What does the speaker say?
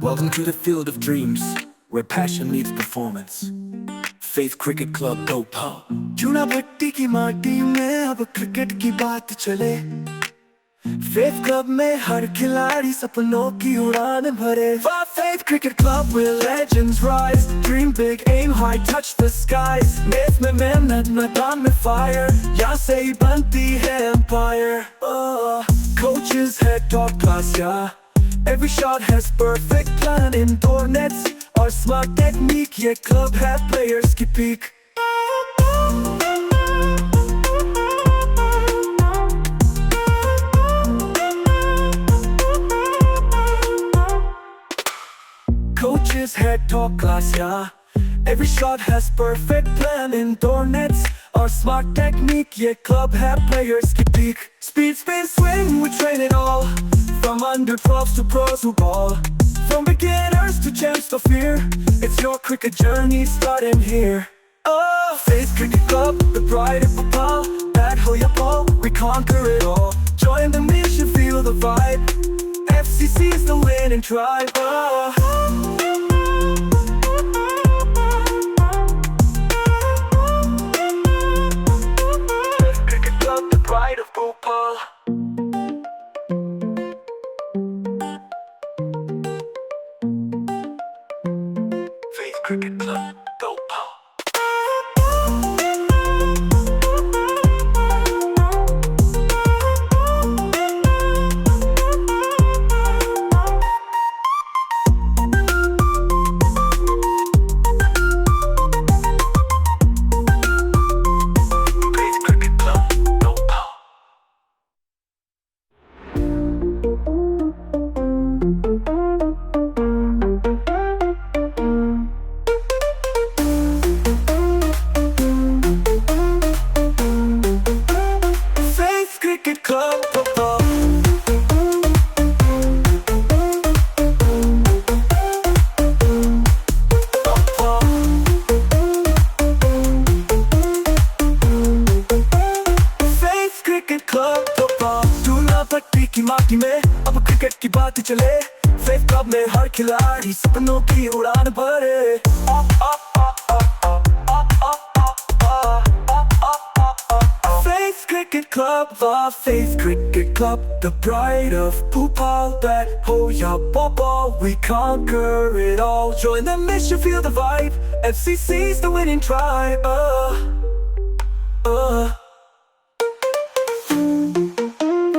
Welcome to the field of dreams, where passion meets performance. Faith Cricket Club, Bhopal. चूना भट्टी की माटी में अब क्रिकेट की बात चले। फेथ क्लब में हर खिलाड़ी सपनों की उड़ान भरे। Faith Cricket Club where legends rise, dream big, aim high, touch the skies। Math में मेहनत, मैदान में fire, यहाँ से ही बनती है empire। Coaches head top class, yeah। Every shot has perfect plan, indoor nets और smart technique, ये club है players की peak। Coaches head top class, yeah। Every shot has perfect plan, indoor nets or smart technique, ये club है players की peak। Speed, spin, swing, we train it all, from under 12s to pros who ball, from beginners to champs to fear, it's your cricket journey starting here। Faith Cricket Club, the pride of Bhopal, bat ho ya ball, we conquer it all, join the mission, feel the vibe, FCC's the winning tribe। Pride of Bhopal। Faith Cricket Club, Bhopal। Cricket Club, Bhopal। Faith Cricket Club, Bhopal। चूना भट्टी की माटी में अब cricket की बात चले। Faith club में हर खिलाड़ी सपनों की उड़ान भरे। Faith Cricket Club, the Faith Cricket Club, the pride of Bhopal, bat ho ya ball, we conquer it all, join the mission, feel the vibe, FCC's the winning tribe।